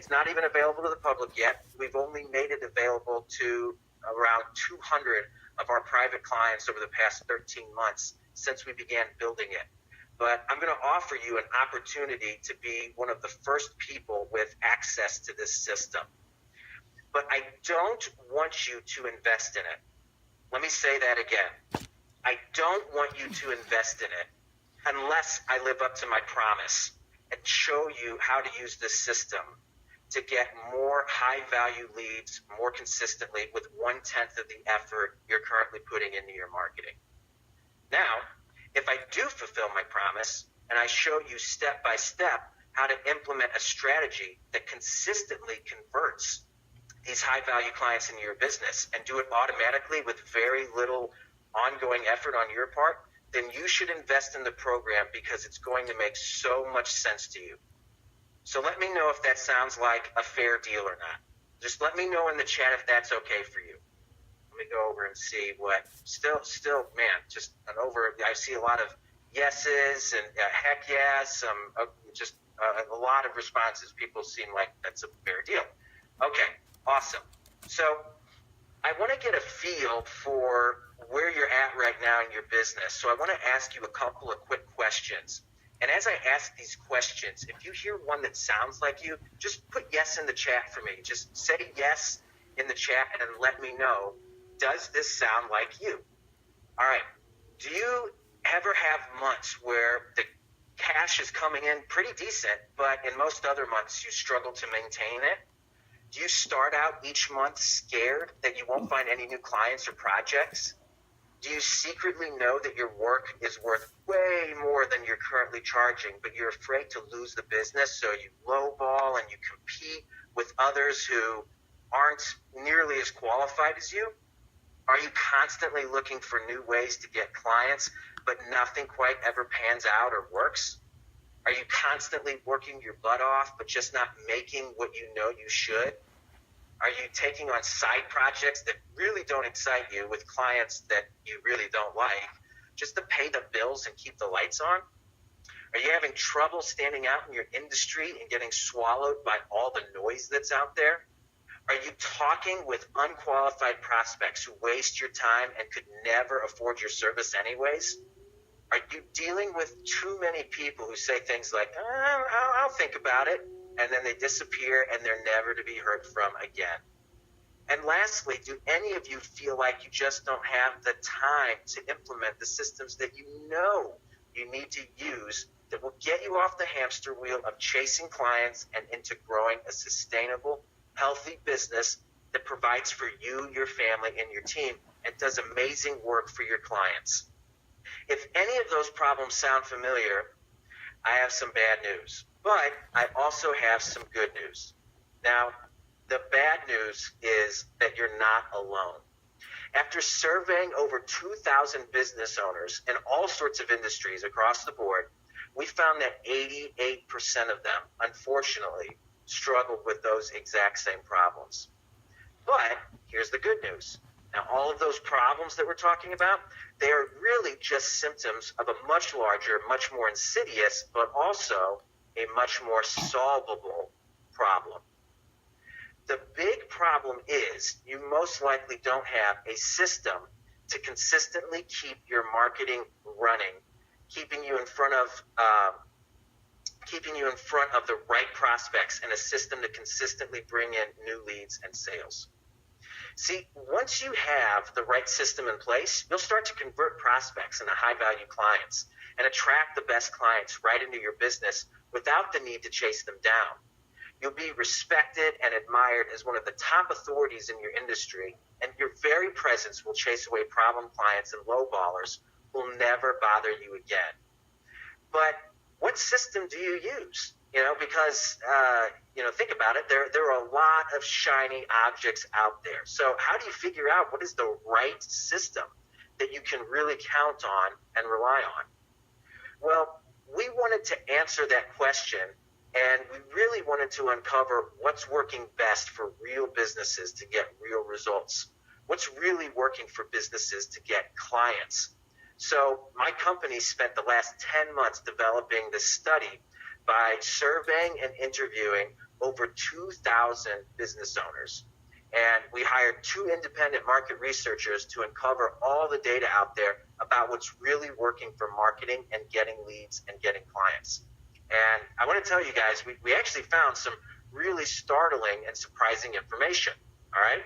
It's not even available to the public yet. We've only made it available to around 200 of our private clients over the past 13 months since we began building it. But I'm going to offer you an opportunity to be one of the first people with access to this system. But I don't want you to invest in it. Let me say that again. I don't want you to invest in it unless I live up to my promise and show you how to use this system to get more high-value leads more consistently with 1/10 of the effort you're currently putting into your marketing. Now, if I do fulfill my promise and I show you step by step how to implement a strategy that consistently converts these high-value clients into your business and do it automatically with very little ongoing effort on your part, then you should invest in the program because it's going to make so much sense to you. So let me know if that sounds like a fair deal or not. Just let me know in the chat if that's okay for you. Let me go over and see what, still, man, just I see a lot of yeses and heck yes, a lot of responses. People seem like that's a fair deal. Okay, awesome. So I want to get a feel for where you're at right now in your business. So I want to ask you a couple of quick questions. And as I ask these questions, if you hear one that sounds like you, just put yes in the chat for me. Just say yes in the chat and let me know, does this sound like you? All right. Do you ever have months where the cash is coming in pretty decent, but in most other months you struggle to maintain it? Do you start out each month scared that you won't find any new clients or projects? Do you secretly know that your work is worth way more than you're currently charging, but you're afraid to lose the business, so you lowball and you compete with others who aren't nearly as qualified as you? Are you constantly looking for new ways to get clients, but nothing quite ever pans out or works? Are you constantly working your butt off, but just not making what you know you should? Are you taking on side projects that really don't excite you with clients that you really don't like, just to pay the bills and keep the lights on? Are you having trouble standing out in your industry and getting swallowed by all the noise that's out there? Are you talking with unqualified prospects who waste your time and could never afford your service anyways? Are you dealing with too many people who say things like, I'll think about it, and then they disappear and they're never to be heard from again? And lastly, do any of you feel like you just don't have the time to implement the systems that you know you need to use that will get you off the hamster wheel of chasing clients and into growing a sustainable, healthy business that provides for you, your family, and your team and does amazing work for your clients? If any of those problems sound familiar, I have some bad news, but I also have some good news. Now, the bad news is that you're not alone. After surveying over 2,000 business owners in all sorts of industries across the board, we found that 88% of them, unfortunately, struggled with those exact same problems. But here's the good news. Now, all of those problems that we're talking about, they are really just symptoms of a much larger, much more insidious, but also a much more solvable problem. The big problem is you most likely don't have a system to consistently keep your marketing running, keeping you in front of the right prospects, and a system to consistently bring in new leads and sales. See, once you have the right system in place, you'll start to convert prospects into high-value clients and attract the best clients right into your business without the need to chase them down. You'll be respected and admired as one of the top authorities in your industry, and your very presence will chase away problem clients and lowballers who will never bother you again. But what system do you use? Because think about it. There are a lot of shiny objects out there. So how do you figure out what is the right system that you can really count on and rely on? Well, we wanted to answer that question, and we really wanted to uncover what's working best for real businesses to get real results. What's really working for businesses to get clients? So my company spent the last 10 months developing this study by surveying and interviewing over 2,000 business owners. And we hired 2 independent market researchers to uncover all the data out there about what's really working for marketing and getting leads and getting clients. And I want to tell you guys, we actually found some really startling and surprising information. All right.